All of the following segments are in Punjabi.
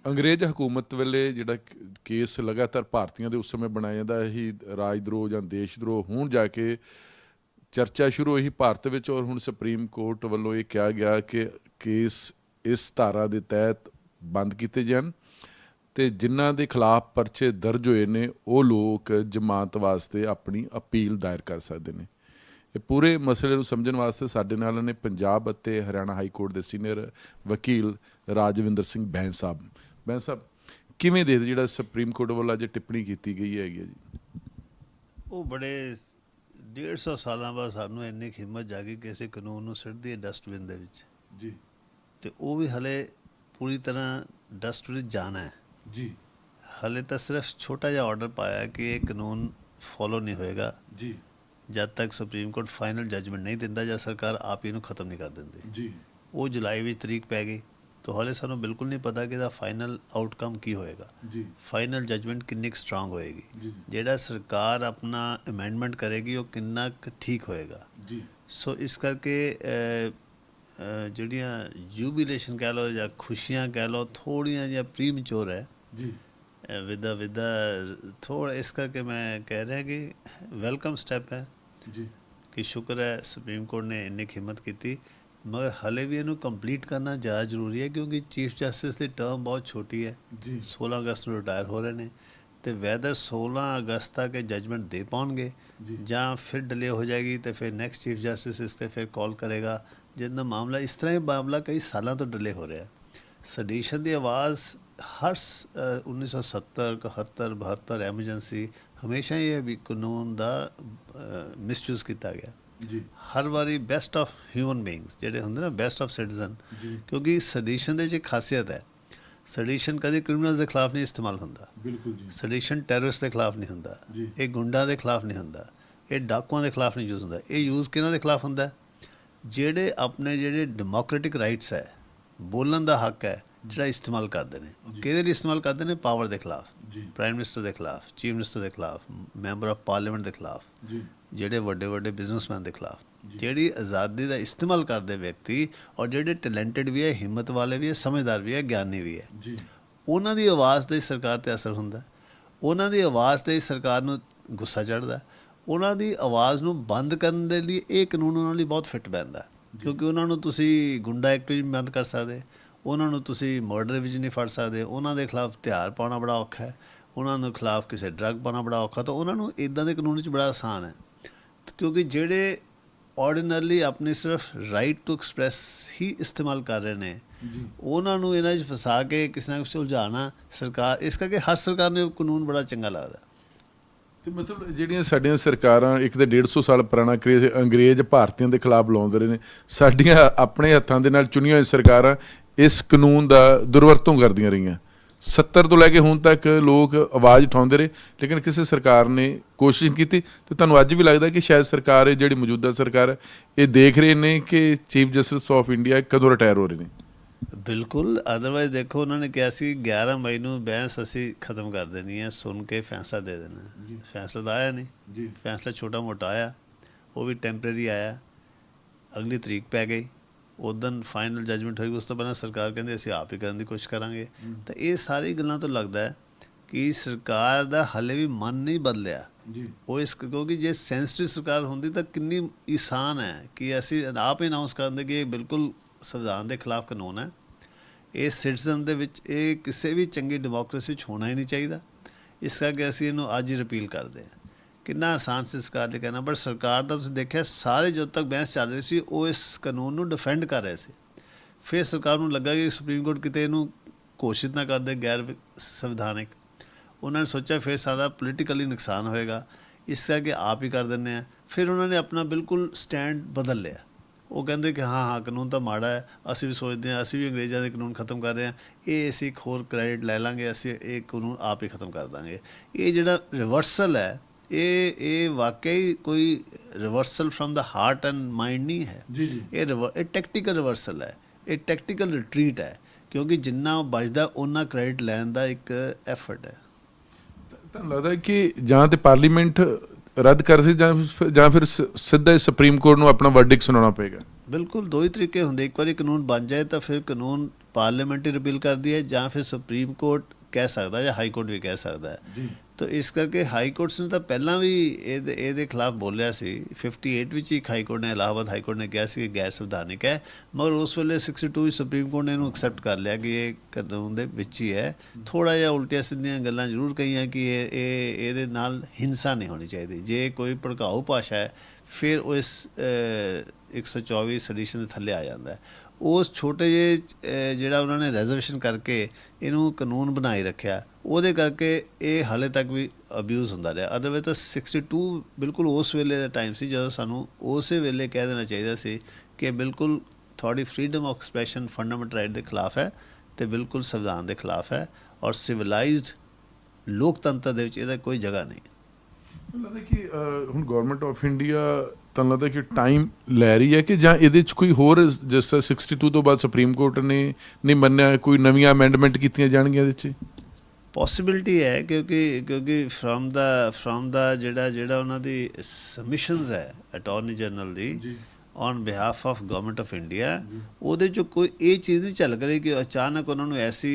ਅੰਗਰੇਜ਼ ਹਕੂਮਤ ਵੇਲੇ ਜਿਹੜਾ ਕੇਸ ਲਗਾਤਾਰ ਭਾਰਤੀਆਂ ਦੇ ਉਸ ਸਮੇਂ ਬਣਾਇਆ ਜਾਂਦਾ ਇਹੀ ਰਾਜ ਦਰੋਹ ਜਾਂ ਦੇਸ਼ ਦਰੋਹ, ਹੁਣ ਜਾ ਕੇ ਚਰਚਾ ਸ਼ੁਰੂ ਹੋਈ ਭਾਰਤ ਵਿੱਚ ਔਰ ਹੁਣ ਸੁਪਰੀਮ ਕੋਰਟ ਵੱਲੋਂ ਇਹ ਕਿਹਾ ਗਿਆ ਕਿ ਕੇਸ ਇਸ ਧਾਰਾ ਦੇ ਤਹਿਤ ਬੰਦ ਕੀਤੇ ਜਾਣ ਅਤੇ ਜਿਨ੍ਹਾਂ ਦੇ ਖਿਲਾਫ ਪਰਚੇ ਦਰਜ ਹੋਏ ਨੇ ਉਹ ਲੋਕ ਜ਼ਮਾਨਤ ਵਾਸਤੇ ਆਪਣੀ ਅਪੀਲ ਦਾਇਰ ਕਰ ਸਕਦੇ ਨੇ। ਇਹ ਪੂਰੇ ਮਸਲੇ ਨੂੰ ਸਮਝਣ ਵਾਸਤੇ ਸਾਡੇ ਨਾਲ ਨੇ ਪੰਜਾਬ ਅਤੇ ਹਰਿਆਣਾ ਹਾਈ ਕੋਰਟ ਦੇ ਸੀਨੀਅਰ ਵਕੀਲ ਰਾਜਵਿੰਦਰ ਸਿੰਘ ਬੈਂਸ ਸਾਹਿਬ। ਬੈਂਸ ਸਾਹਿਬ, ਕਿਵੇਂ ਦੇਖਦੇ ਜਿਹੜਾ ਸੁਪਰੀਮ ਕੋਰਟ ਵੱਲੋਂ ਅੱਜ ਟਿੱਪਣੀ ਕੀਤੀ ਗਈ ਹੈਗੀ ਜੀ? ਉਹ ਬੜੇ 150 ਸਾਲਾਂ ਬਾਅਦ ਸਾਨੂੰ ਇੰਨੀ ਹਿੰਮਤ ਜਾਗੀ ਕਿ ਅਸੀਂ ਕਾਨੂੰਨ ਨੂੰ ਸਿੱਟ ਦਈਏ ਡਸਟਬਿਨ ਦੇ ਵਿੱਚ ਜੀ, ਅਤੇ ਉਹ ਵੀ ਹਲੇ ਪੂਰੀ ਤਰ੍ਹਾਂ ਡਸਟਬਿਨ ਜਾਣਾ ਹੈ ਜੀ। ਹਲੇ ਤਾਂ ਸਿਰਫ ਛੋਟਾ ਜਿਹਾ ਆਰਡਰ ਪਾਇਆ ਕਿ ਇਹ ਕਾਨੂੰਨ ਫੋਲੋ ਨਹੀਂ ਹੋਏਗਾ ਜੀ, ਜਦ ਤੱਕ ਸੁਪਰੀਮ ਕੋਰਟ ਫਾਈਨਲ ਜਜਮੈਂਟ ਨਹੀਂ ਦਿੰਦਾ ਜਾਂ ਸਰਕਾਰ ਆਪ ਹੀ ਇਹਨੂੰ ਖਤਮ ਨਹੀਂ ਕਰ ਦਿੰਦੀ। ਜੀ, ਉਹ ਜੁਲਾਈ ਵਿੱਚ ਤਰੀਕ ਪੈ ਗਈ ਤਾਂ ਹਾਲੇ ਸਾਨੂੰ ਬਿਲਕੁਲ ਨਹੀਂ ਪਤਾ ਕਿ ਇਹਦਾ ਫਾਈਨਲ ਆਊਟਕਮ ਕੀ ਹੋਏਗਾ, ਜੀ, ਫਾਈਨਲ ਜਜਮੈਂਟ ਕਿੰਨੀ ਕੁ ਸਟਰੋਂਗ ਹੋਏਗੀ, ਜੀ, ਜਿਹੜਾ ਸਰਕਾਰ ਆਪਣਾ ਅਮੈਂਡਮੈਂਟ ਕਰੇਗੀ ਉਹ ਕਿੰਨਾ ਕੁ ਠੀਕ ਹੋਏਗਾ। ਜੀ। ਸੋ ਇਸ ਕਰਕੇ ਜਿਹੜੀਆਂ ਜੂਬੀਲੇਸ਼ਨ ਕਹਿ ਲਓ ਜਾਂ ਖੁਸ਼ੀਆਂ ਕਹਿ ਲਓ ਥੋੜ੍ਹੀਆਂ ਜਿਹੀਆਂ ਪ੍ਰੀਮਚੋਰ ਹੈ ਜੀ, ਵਿਦਾ ਥੋੜ੍ਹਾ, ਇਸ ਕਰਕੇ ਮੈਂ ਕਹਿ ਰਿਹਾ ਕਿ ਵੈਲਕਮ ਸਟੈਪ ਹੈ ਜੀ, ਕਿ ਸ਼ੁਕਰ ਹੈ ਸੁਪਰੀਮ ਕੋਰਟ ਨੇ ਇੰਨੀ ਹਿੰਮਤ ਕੀਤੀ, ਮਗਰ ਹਲੇ ਵੀ ਇਹਨੂੰ ਕੰਪਲੀਟ ਕਰਨਾ ਜ਼ਿਆਦਾ ਜ਼ਰੂਰੀ ਹੈ ਕਿਉਂਕਿ ਚੀਫ ਜਸਟਿਸ ਦੀ ਟਰਮ ਬਹੁਤ ਛੋਟੀ ਹੈ। ਜੀ। 16 ਅਗਸਤ ਨੂੰ ਰਿਟਾਇਰ ਹੋ ਰਹੇ ਨੇ ਅਤੇ ਵੈਦਰ 16 ਅਗਸਤ ਤੱਕ ਇਹ ਜਜਮੈਂਟ ਦੇ ਪਾਉਣਗੇ ਜਾਂ ਫਿਰ ਡਿਲੇ ਹੋ ਜਾਏਗੀ ਤਾਂ ਫਿਰ ਨੈਕਸਟ ਚੀਫ ਜਸਟਿਸ ਇਸ 'ਤੇ ਫਿਰ ਕਾਲ ਕਰੇਗਾ, ਜਿੱਦਾਂ ਮਾਮਲਾ ਇਸ ਤਰ੍ਹਾਂ ਹੀ ਮਾਮਲਾ ਕਈ ਸਾਲਾਂ ਤੋਂ ਡਿਲੇ ਹੋ ਰਿਹਾ। ਸਡੀਸ਼ਨ ਦੀ ਆਵਾਜ਼ ਹਰ 1970, 71, 72 ਐਮਰਜੈਂਸੀ ਹਮੇਸ਼ਾ ਹੀ ਇਹ ਵੀ ਕਾਨੂੰਨ ਦਾ ਮਿਸਯੂਜ਼ ਕੀਤਾ ਗਿਆ। ਜੀ। ਹਰ ਵਾਰੀ ਬੈਸਟ ਆਫ ਹਿਊਮਨ ਬੀਇੰਗਸ ਜਿਹੜੇ ਹੁੰਦੇ ਨਾ, ਬੈਸਟ ਆਫ ਸਿਟੀਜ਼ਨ, ਕਿਉਂਕਿ ਸਡੀਸ਼ਨ ਦੇ 'ਚ ਇੱਕ ਖਾਸੀਅਤ ਹੈ, ਸਡੀਸ਼ਨ ਕਦੇ ਕ੍ਰਿਮੀਨਲ ਦੇ ਖਿਲਾਫ ਨਹੀਂ ਇਸਤੇਮਾਲ ਹੁੰਦਾ। ਬਿਲਕੁਲ ਜੀ। ਸਡੀਸ਼ਨ ਟੈਰਰਿਸਟ ਦੇ ਖਿਲਾਫ ਨਹੀਂ ਹੁੰਦਾ, ਜੀ। ਇਹ ਗੁੰਡਾ ਦੇ ਖਿਲਾਫ ਨਹੀਂ ਹੁੰਦਾ, ਇਹ ਡਾਕੂਆਂ ਦੇ ਖਿਲਾਫ ਨਹੀਂ ਯੂਜ਼ ਹੁੰਦਾ। ਇਹ ਯੂਜ਼ ਕਿਹਨਾਂ ਦੇ ਖਿਲਾਫ ਹੁੰਦਾ? ਜਿਹੜੇ ਆਪਣੇ ਜਿਹੜੇ ਡੈਮੋਕ੍ਰੈਟਿਕ ਰਾਈਟਸ ਹੈ, ਬੋਲਣ ਦਾ ਹੱਕ ਹੈ, ਜਿਹੜਾ ਇਸਤੇਮਾਲ ਕਰਦੇ ਨੇ। ਕਿਹਦੇ ਲਈ ਇਸਤੇਮਾਲ ਕਰਦੇ ਨੇ? ਪਾਵਰ ਦੇ ਖਿਲਾਫ, ਪ੍ਰਾਈਮ ਮਿਨਿਸਟਰ ਦੇ ਖਿਲਾਫ, ਚੀਫ ਮਿਨਿਸਟਰ ਦੇ ਖਿਲਾਫ, ਮੈਂਬਰ ਆਫ ਪਾਰਲੀਮੈਂਟ ਦੇ ਖਿਲਾਫ, ਜਿਹੜੇ ਵੱਡੇ ਵੱਡੇ ਬਿਜ਼ਨਸਮੈਨ ਦੇ ਖਿਲਾਫ। ਜਿਹੜੀ ਆਜ਼ਾਦੀ ਦਾ ਇਸਤੇਮਾਲ ਕਰਦੇ ਵਿਅਕਤੀ ਔਰ ਜਿਹੜੇ ਟੈਲੈਂਟਡ ਵੀ ਹੈ, ਹਿੰਮਤ ਵਾਲੇ ਵੀ ਹੈ, ਸਮਝਦਾਰ ਵੀ ਹੈ, ਗਿਆਨੀ ਵੀ ਹੈ, ਉਹਨਾਂ ਦੀ ਆਵਾਜ਼ 'ਤੇ ਸਰਕਾਰ 'ਤੇ ਅਸਰ ਹੁੰਦਾ। ਉਹਨਾਂ ਦੀ ਆਵਾਜ਼ 'ਤੇ ਸਰਕਾਰ ਨੂੰ ਗੁੱਸਾ ਚੜ੍ਹਦਾ। ਉਹਨਾਂ ਦੀ ਆਵਾਜ਼ ਨੂੰ ਬੰਦ ਕਰਨ ਦੇ ਲਈ ਇਹ ਕਾਨੂੰਨ ਉਹਨਾਂ ਲਈ ਬਹੁਤ ਫਿੱਟ ਬੈਂਦਾ, ਕਿਉਂਕਿ ਉਹਨਾਂ ਨੂੰ ਤੁਸੀਂ ਗੁੰਡਾ ਐਕਟ ਵਿੱਚ ਬੰਦ ਕਰ ਸਕਦੇ, ਉਹਨਾਂ ਨੂੰ ਤੁਸੀਂ ਮਰਡਰ ਵਿੱਚ ਨਹੀਂ ਫੜ ਸਕਦੇ, ਉਹਨਾਂ ਦੇ ਖਿਲਾਫ ਹਥਿਆਰ ਪਾਉਣਾ ਬੜਾ ਔਖਾ ਹੈ, ਉਹਨਾਂ ਦੇ ਖਿਲਾਫ ਕਿਸੇ ਡਰੱਗ ਪਾਉਣਾ ਬੜਾ ਔਖਾ। ਤਾਂ ਉਹਨਾਂ ਨੂੰ ਇੱਦਾਂ ਦੇ ਕਾਨੂੰਨ 'ਚ ਬੜਾ ਆਸਾਨ ਹੈ, ਕਿਉਂਕਿ ਜਿਹੜੇ ਆਰਡੀਨਰਲੀ ਆਪਣੀ ਸਿਰਫ ਰਾਈਟ ਟੂ ਐਕਸਪ੍ਰੈਸ ਹੀ ਇਸਤੇਮਾਲ ਕਰ ਰਹੇ ਨੇ, ਉਹਨਾਂ ਨੂੰ ਇਹਨਾਂ 'ਚ ਫਸਾ ਕੇ ਕਿਸੇ ਨਾ ਕਿਸੇ ਉਲਝਾਉਣਾ ਸਰਕਾਰ। ਇਸ ਕਰਕੇ ਹਰ ਸਰਕਾਰ ਨੂੰ ਕਾਨੂੰਨ ਬੜਾ ਚੰਗਾ ਲੱਗਦਾ। ਅਤੇ ਮਤਲਬ ਜਿਹੜੀਆਂ ਸਾਡੀਆਂ ਸਰਕਾਰਾਂ, ਇੱਕ ਤਾਂ 150 ਸਾਲ ਪੁਰਾਣਾ ਕਰੇਜ਼ ਅੰਗਰੇਜ਼ ਭਾਰਤੀਆਂ ਦੇ ਖਿਲਾਫ ਲਾਉਂਦੇ ਰਹੇ ਨੇ, ਸਾਡੀਆਂ ਆਪਣੇ ਹੱਥਾਂ ਦੇ ਨਾਲ ਚੁਣੀਆਂ ਹੋਈਆਂ ਸਰਕਾਰਾਂ ਇਸ ਕਾਨੂੰਨ ਦਾ ਦੁਰਵਰਤੋਂ ਕਰਦੀਆਂ ਰਹੀਆਂ। 70 ਤੋਂ ਲੈ ਕੇ ਹੁਣ ਤੱਕ ਲੋਕ ਆਵਾਜ਼ ਉਠਾਉਂਦੇ ਰਹੇ, ਲੇਕਿਨ ਕਿਸੇ ਸਰਕਾਰ ਨੇ ਕੋਸ਼ਿਸ਼ ਕੀਤੀ। ਅਤੇ ਤੁਹਾਨੂੰ ਅੱਜ ਵੀ ਲੱਗਦਾ ਕਿ ਸ਼ਾਇਦ ਸਰਕਾਰ, ਜਿਹੜੀ ਮੌਜੂਦਾ ਸਰਕਾਰ ਹੈ, ਇਹ ਦੇਖ ਰਹੇ ਨੇ ਕਿ ਚੀਫ ਜਸਟਿਸ ਆਫ ਇੰਡੀਆ ਕਦੋਂ ਰਿਟਾਇਰ ਹੋ ਰਹੇ ਨੇ? ਬਿਲਕੁਲ। ਅਦਰਵਾਈਜ਼ ਦੇਖੋ, ਉਹਨਾਂ ਨੇ ਕਿਹਾ ਸੀ 11 ਮਈ ਨੂੰ ਬਹਿਸ ਅਸੀਂ ਖਤਮ ਕਰ ਦੇਣੀ ਹੈ, ਸੁਣ ਕੇ ਫੈਸਲਾ ਦੇ ਦੇਣਾ। ਫੈਸਲਾ ਤਾਂ ਆਇਆ ਨਹੀਂ। ਫੈਸਲਾ ਛੋਟਾ ਮੋਟਾ ਆਇਆ, ਉਹ ਵੀ ਟੈਂਪਰੇਰੀ ਆਇਆ। ਅਗਲੀ ਤਰੀਕ ਪੈ ਗਈ, ਉਦੋਂ ਫਾਈਨਲ ਜਜਮੈਂਟ ਹੋਏਗੀ। ਉਸ ਤੋਂ ਪਹਿਲਾਂ ਸਰਕਾਰ ਕਹਿੰਦੀ ਅਸੀਂ ਆਪ ਹੀ ਕਰਨ ਦੀ ਕੋਸ਼ਿਸ਼ ਕਰਾਂਗੇ। ਤਾਂ ਇਹ ਸਾਰੀ ਗੱਲਾਂ ਤੋਂ ਲੱਗਦਾ ਹੈ ਕਿ ਸਰਕਾਰ ਦਾ ਹਾਲੇ ਵੀ ਮਨ ਨਹੀਂ ਬਦਲਿਆ। ਉਹ ਇਸ ਕਿਉਂਕਿ ਜੇ ਸੈਂਸਿਟਿਵ ਸਰਕਾਰ ਹੁੰਦੀ ਤਾਂ ਕਿੰਨੀ ਆਸਾਨ ਹੈ ਕਿ ਅਸੀਂ ਆਪ ਹੀ ਅਨਾਊਂਸ ਕਰ ਦਿੰਦੇ ਕਿ ਇਹ ਬਿਲਕੁਲ ਸੰਵਿਧਾਨ ਦੇ ਖਿਲਾਫ ਕਾਨੂੰਨ ਹੈ, ਇਹ ਸਿਟੀਜ਼ਨ ਦੇ ਵਿੱਚ, ਇਹ ਕਿਸੇ ਵੀ ਚੰਗੀ ਡੈਮੋਕਰੇਸੀ 'ਚ ਹੋਣਾ ਹੀ ਨਹੀਂ ਚਾਹੀਦਾ। ਇਸ ਕਰਕੇ ਅਸੀਂ ਇਹਨੂੰ ਅੱਜ ਹੀ ਰਿਪੀਲ ਕਰਦੇ ਹਾਂ। ਕਿੰਨਾ ਆਸਾਨ ਸੀ ਸਰਕਾਰ ਨੇ ਕਹਿਣਾ, ਬਟ ਸਰਕਾਰ ਦਾ ਤੁਸੀਂ ਦੇਖਿਆ ਸਾਰੇ ਜਦੋਂ ਤੱਕ ਬਹਿਸ ਚੱਲ ਰਹੀ ਸੀ ਉਹ ਇਸ ਕਾਨੂੰਨ ਨੂੰ ਡਿਫੈਂਡ ਕਰ ਰਹੇ ਸੀ। ਫਿਰ ਸਰਕਾਰ ਨੂੰ ਲੱਗਾ ਕਿ ਸੁਪਰੀਮ ਕੋਰਟ ਕਿਤੇ ਇਹਨੂੰ ਘੋਸ਼ਿਤ ਨਾ ਕਰ ਦੇ ਗੈਰ ਸੰਵਿਧਾਨਿਕ। ਉਹਨਾਂ ਨੇ ਸੋਚਿਆ ਫਿਰ ਸਾਡਾ ਪੋਲੀਟੀਕਲੀ ਨੁਕਸਾਨ ਹੋਏਗਾ, ਇਸ ਕਰਕੇ ਆਪ ਹੀ ਕਰ ਦਿੰਦੇ ਹਾਂ। ਫਿਰ ਉਹਨਾਂ ਨੇ ਆਪਣਾ ਬਿਲਕੁਲ ਸਟੈਂਡ ਬਦਲ ਲਿਆ। ਉਹ ਕਹਿੰਦੇ ਕਿ ਹਾਂ ਕਾਨੂੰਨ ਤਾਂ ਮਾੜਾ ਹੈ, ਅਸੀਂ ਵੀ ਸੋਚਦੇ ਹਾਂ, ਅਸੀਂ ਵੀ ਅੰਗਰੇਜ਼ਾਂ ਦੇ ਕਾਨੂੰਨ ਖਤਮ ਕਰ ਰਹੇ ਹਾਂ, ਇਹ ਅਸੀਂ ਇੱਕ ਹੋਰ ਕ੍ਰੈਡਿਟ ਲੈ ਲਾਂਗੇ, ਅਸੀਂ ਇਹ ਕਾਨੂੰਨ ਆਪ ਹੀ ਖਤਮ ਕਰ ਦਾਂਗੇ। ਇਹ ਜਿਹੜਾ ਰਿਵਰਸਲ ਹੈ, ਇਹ ਵਾਕਈ ਕੋਈ reversal from the heart and mind ਨਹੀਂ ਹੈ। ਇਹ ਟੈਕਟੀਕਲ ਰਿਵਰਸਲ ਹੈ, ਇਹ ਟੈਕਟੀਕਲ ਰਿਟਰੀਟ ਹੈ, ਕਿਉਂਕਿ ਜਿੰਨਾ ਬਚਦਾ ਉਹਨਾਂ ਕ੍ਰੈਡਿਟ ਲੈਣ ਦਾ ਇੱਕ ਐਫਰਟ ਹੈ। ਤੁਹਾਨੂੰ ਲੱਗਦਾ ਕਿ ਜਾਂ ਤਾਂ ਪਾਰਲੀਮੈਂਟ ਰੱਦ ਕਰ ਸੀ ਜਾਂ ਫਿਰ ਸਿੱਧਾ ਸੁਪਰੀਮ ਕੋਰਟ ਨੂੰ ਆਪਣਾ ਵਰਡਿਕਟ ਸੁਣਾਉਣਾ ਪਏਗਾ? ਬਿਲਕੁਲ, ਦੋ ਹੀ ਤਰੀਕੇ ਹੁੰਦੇ। ਇੱਕ ਵਾਰੀ ਕਾਨੂੰਨ ਬਣ ਜਾਏ ਤਾਂ ਫਿਰ ਕਾਨੂੰਨ ਪਾਰਲੀਮੈਂਟ ਹੀ ਰਿਪੀਲ ਕਰਦੀ ਹੈ ਜਾਂ ਫਿਰ ਸੁਪਰੀਮ ਕੋਰਟ ਕਹਿ ਸਕਦਾ ਜਾਂ ਹਾਈ ਕੋਰਟ ਵੀ ਕਹਿ ਸਕਦਾ ਹੈ। ਤਾਂ ਇਸ ਕਰਕੇ ਹਾਈ ਕੋਰਟਸ ਨੇ ਤਾਂ ਪਹਿਲਾਂ ਵੀ ਇਹਦੇ ਖਿਲਾਫ ਬੋਲਿਆ ਸੀ। 58 ਵਿੱਚ ਇੱਕ ਹਾਈ ਕੋਰਟ ਨੇ, ਇਲਾਹਾਬਾਦ ਹਾਈ ਕੋਰਟ ਨੇ ਕਿਹਾ ਸੀ ਕਿ ਗੈਰ ਸੰਵਿਧਾਨਿਕ ਹੈ, ਮਗਰ ਉਸ ਵੇਲੇ 62 ਵਿੱਚ ਸੁਪਰੀਮ ਕੋਰਟ ਨੇ ਇਹਨੂੰ ਐਕਸੈਪਟ ਕਰ ਲਿਆ ਕਿ ਇਹ ਕਾਨੂੰਨ ਦੇ ਵਿੱਚ ਹੀ ਹੈ। ਥੋੜ੍ਹਾ ਜਿਹਾ ਉਲਟੀਆਂ ਸਿੱਧੀਆਂ ਗੱਲਾਂ ਜ਼ਰੂਰ ਕਹੀਆਂ ਕਿ ਇਹਦੇ ਨਾਲ ਹਿੰਸਾ ਨਹੀਂ ਹੋਣੀ ਚਾਹੀਦੀ। ਜੇ ਕੋਈ ਭੜਕਾਊ ਭਾਸ਼ਾ ਹੈ ਫਿਰ ਉਹ ਇਸ 124 ਸੈਡੀਸ਼ਨ ਦੇ ਥੱਲੇ ਆ ਜਾਂਦਾ ਹੈ। ਉਸ ਛੋਟੇ ਜਿਹੇ ਜਿਹੜਾ ਉਹਨਾਂ ਨੇ ਰੈਜ਼ਰਵੇਸ਼ਨ ਕਰਕੇ ਇਹਨੂੰ ਕਾਨੂੰਨ ਬਣਾਈ ਰੱਖਿਆ, ਉਹਦੇ ਕਰਕੇ ਇਹ ਹਾਲੇ ਤੱਕ ਵੀ ਅਬਿਊਜ਼ ਹੁੰਦਾ ਰਿਹਾ। ਅਦਰਵਾਈਜ਼ ਤਾਂ 62 ਬਿਲਕੁਲ ਉਸ ਵੇਲੇ ਦਾ ਟਾਈਮ ਸੀ ਜਦੋਂ ਸਾਨੂੰ ਉਸੇ ਵੇਲੇ ਕਹਿ ਦੇਣਾ ਚਾਹੀਦਾ ਸੀ ਕਿ ਬਿਲਕੁਲ ਤੁਹਾਡੀ freedom of expression fundamental right ਦੇ ਖਿਲਾਫ ਹੈ ਅਤੇ ਬਿਲਕੁਲ ਸੰਵਿਧਾਨ ਦੇ ਖਿਲਾਫ ਹੈ, ਔਰ ਸਿਵਲਾਈਜ਼ਡ ਲੋਕਤੰਤਰ ਦੇ ਵਿੱਚ ਇਹਦਾ ਕੋਈ ਜਗ੍ਹਾ ਨਹੀਂ। ਲੱਗਦਾ ਕਿ ਹੁਣ ਗੌਰਮੈਂਟ ਆਫ ਇੰਡੀਆ ਤੁਹਾਨੂੰ ਲੱਗਦਾ ਕਿ ਟਾਈਮ ਲੈ ਰਹੀ ਹੈ ਕਿ ਜਾਂ ਇਹਦੇ 'ਚ ਕੋਈ ਹੋਰ, ਜਿਸ ਤਰ੍ਹਾਂ 62 ਤੋਂ ਬਾਅਦ ਸੁਪਰੀਮ ਕੋਰਟ ਨੇ ਨਹੀਂ ਮੰਨਿਆ, ਕੋਈ ਨਵੀਆਂ ਅਮੈਂਡਮੈਂਟ ਕੀਤੀਆਂ ਜਾਣਗੀਆਂ ਇਹਦੇ 'ਚ? ਪੋਸੀਬਿਲਿਟੀ ਹੈ ਕਿਉਂਕਿ ਫਰੋਮ ਦਾ ਜਿਹੜਾ ਉਹਨਾਂ ਦੀ ਸਬਮਿਸ਼ਨਸ ਹੈ attorney general the on behalf of government of India, ਉਹਦੇ 'ਚੋਂ ਕੋਈ ਇਹ ਚੀਜ਼ ਨਹੀਂ ਝਲਕ ਰਹੀ ਕਿ ਅਚਾਨਕ ਉਹਨਾਂ ਨੂੰ ਐਸੀ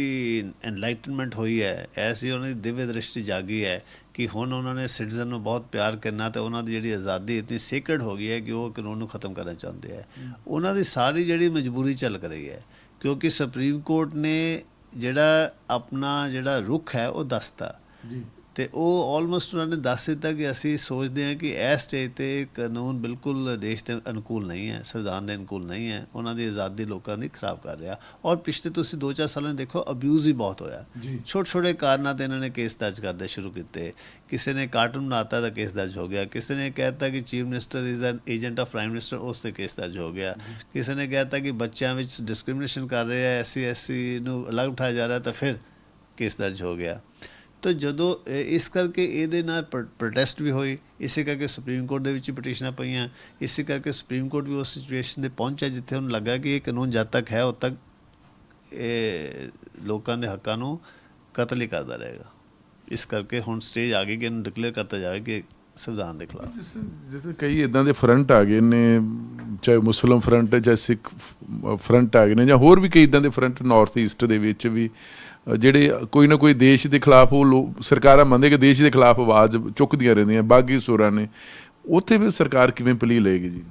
ਐਨਲਾਈਟਨਮੈਂਟ ਹੋਈ ਹੈ, ਐਸੀ ਉਹਨਾਂ ਦੀ ਦਿਵਯ ਦ੍ਰਿਸ਼ਟੀ ਜਾਗੀ ਹੈ ਕਿ ਹੁਣ ਉਹਨਾਂ ਨੇ ਸਿਟੀਜ਼ਨ ਨੂੰ ਬਹੁਤ ਪਿਆਰ ਕਰਨਾ ਅਤੇ ਉਹਨਾਂ ਦੀ ਜਿਹੜੀ ਆਜ਼ਾਦੀ ਇਤਨੀ ਸੀਕਰਡ ਹੋ ਗਈ ਹੈ ਕਿ ਉਹ ਕਾਨੂੰਨ ਨੂੰ ਖ਼ਤਮ ਕਰਨਾ ਚਾਹੁੰਦੇ ਹੈ। ਉਹਨਾਂ ਦੀ ਸਾਰੀ ਜਿਹੜੀ ਮਜਬੂਰੀ ਝਲਕ ਰਹੀ ਹੈ ਕਿਉਂਕਿ ਸੁਪਰੀਮ ਕੋਰਟ ਨੇ ਜਿਹੜਾ ਆਪਣਾ ਜਿਹੜਾ ਰੁਖ ਹੈ ਉਹ ਦੱਸਤਾ ਅਤੇ ਉਹ ਆਲਮੋਸਟ ਉਹਨਾਂ ਨੇ ਦੱਸ ਦਿੱਤਾ ਕਿ ਅਸੀਂ ਸੋਚਦੇ ਹਾਂ ਕਿ ਇਸ ਸਟੇਜ 'ਤੇ ਕਾਨੂੰਨ ਬਿਲਕੁਲ ਦੇਸ਼ ਦੇ ਅਨੁਕੂਲ ਨਹੀਂ ਹੈ, ਸੰਵਿਧਾਨ ਦੇ ਅਨੁਕੂਲ ਨਹੀਂ ਹੈ, ਉਹਨਾਂ ਦੀ ਆਜ਼ਾਦੀ ਲੋਕਾਂ ਦੀ ਖਰਾਬ ਕਰ ਰਿਹਾ। ਔਰ ਪਿਛਲੇ ਤੁਸੀਂ 2-4 ਸਾਲਾਂ ਦੇਖੋ ਅਬਿਊਜ਼ ਹੀ ਬਹੁਤ ਹੋਇਆ। ਛੋਟੇ ਕਾਰਨਾਂ 'ਤੇ ਇਹਨਾਂ ਨੇ ਕੇਸ ਦਰਜ ਕਰਦੇ ਸ਼ੁਰੂ ਕੀਤੇ। ਕਿਸੇ ਨੇ ਕਾਰਟੂਨ ਬਣਾਤਾ ਤਾਂ ਕੇਸ ਦਰਜ ਹੋ ਗਿਆ, ਕਿਸੇ ਨੇ ਕਹਿ ਦਿੱਤਾ ਕਿ chief minister is an agent of prime minister, ਉਸ 'ਤੇ ਕੇਸ ਦਰਜ ਹੋ ਗਿਆ। ਕਿਸੇ ਨੇ ਕਹਿ ਦਿੱਤਾ ਕਿ ਬੱਚਿਆਂ ਵਿੱਚ ਡਿਸਕ੍ਰਿਮੀਨੇਸ਼ਨ ਕਰ ਰਹੇ ਹੈ, SC ਨੂੰ ਅਲੱਗ ਉਠਾਇਆ ਜਾ ਰਿਹਾ, ਤਾਂ ਫਿਰ ਕੇਸ ਦਰਜ ਹੋ ਗਿਆ। ਤਾਂ ਜਦੋਂ ਇਸ ਕਰਕੇ ਇਹਦੇ ਨਾਲ ਪ੍ਰੋਟੈਸਟ ਵੀ ਹੋਈ, ਇਸੇ ਕਰਕੇ ਸੁਪਰੀਮ ਕੋਰਟ ਦੇ ਵਿੱਚ ਹੀ ਪਟੀਸ਼ਨਾਂ ਪਈਆਂ, ਇਸੇ ਕਰਕੇ ਸੁਪਰੀਮ ਕੋਰਟ ਵੀ ਉਸ ਸਿਚੁਏਸ਼ਨ 'ਤੇ ਪਹੁੰਚਿਆ ਜਿੱਥੇ ਉਹਨੂੰ ਲੱਗਾ ਕਿ ਇਹ ਕਾਨੂੰਨ ਜਦ ਤੱਕ ਹੈ ਉਦ ਤੱਕ ਇਹ ਲੋਕਾਂ ਦੇ ਹੱਕਾਂ ਨੂੰ ਕਤਲ ਹੀ ਕਰਦਾ ਰਹੇਗਾ। ਇਸ ਕਰਕੇ ਹੁਣ ਸਟੇਜ ਆ ਗਈ ਕਿ ਇਹਨੂੰ ਡਿਕਲੇਅਰ ਕਰਤਾ ਜਾਵੇ ਕਿ ਸੰਵਿਧਾਨ ਦੇ ਖਿਲਾਫ। ਜਿਵੇਂ ਕਈ ਇੱਦਾਂ ਦੇ ਫਰੰਟ ਆ ਗਏ ਨੇ, ਚਾਹੇ ਮੁਸਲਿਮ ਫਰੰਟ ਹੈ, ਚਾਹੇ ਸਿੱਖ ਫਰੰਟ ਆ ਗਏ ਨੇ, ਜਾਂ ਹੋਰ ਵੀ ਕਈ ਇੱਦਾਂ ਦੇ ਫਰੰਟ ਨਾਰਥ ਈਸਟ ਦੇ ਵਿੱਚ ਵੀ, ਜਿਹੜੇ ਕੋਈ ਨਾ ਕੋਈ ਦੇਸ਼ ਦੇ ਖਿਲਾਫ ਉਹ ਸਰਕਾਰਾਂ ਮੰਨਦੇ ਕਿ ਦੇਸ਼ ਦੇ ਖਿਲਾਫ ਆਵਾਜ਼ ਚੁੱਕਦੀਆਂ ਰਹਿੰਦੀਆਂ, ਬਾਗੀ ਸੁਰਾਂ ਨੇ, ਉੱਥੇ ਵੀ ਸਰਕਾਰ ਕਿਵੇਂ ਪਲੀ ਲਏਗੀ ਜੀ?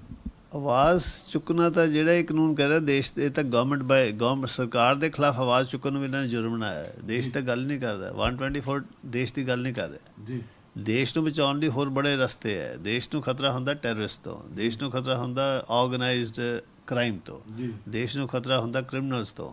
ਆਵਾਜ਼ ਚੁੱਕਣਾ ਤਾਂ ਜਿਹੜਾ ਇਹ ਕਾਨੂੰਨ ਕਹਿ ਰਿਹਾ ਦੇਸ਼ ਦੇ, ਤਾਂ ਗਵਰਨਮੈਂਟ ਸਰਕਾਰ ਦੇ ਖਿਲਾਫ ਆਵਾਜ਼ ਚੁੱਕਣ ਨੂੰ ਇਹਨਾਂ ਨੇ ਜੁਰਮ ਬਣਾਇਆ ਹੈ। ਦੇਸ਼ ਤਾਂ ਗੱਲ ਨਹੀਂ ਕਰਦਾ, 124 ਦੇਸ਼ ਦੀ ਗੱਲ ਨਹੀਂ ਕਰ ਰਿਹਾ। ਦੇਸ਼ ਨੂੰ ਬਚਾਉਣ ਲਈ ਹੋਰ ਬੜੇ ਰਸਤੇ ਹੈ। ਦੇਸ਼ ਨੂੰ ਖਤਰਾ ਹੁੰਦਾ ਟੈਰਰਿਸਟ ਤੋਂ, ਦੇਸ਼ ਨੂੰ ਖਤਰਾ ਹੁੰਦਾ ਆਰਗੇਨਾਈਜ਼ਡ ਕ੍ਰਾਈਮ ਤੋਂ, ਦੇਸ਼ ਨੂੰ ਖਤਰਾ ਹੁੰਦਾ ਕ੍ਰਿਮੀਨਲਸ ਤੋਂ,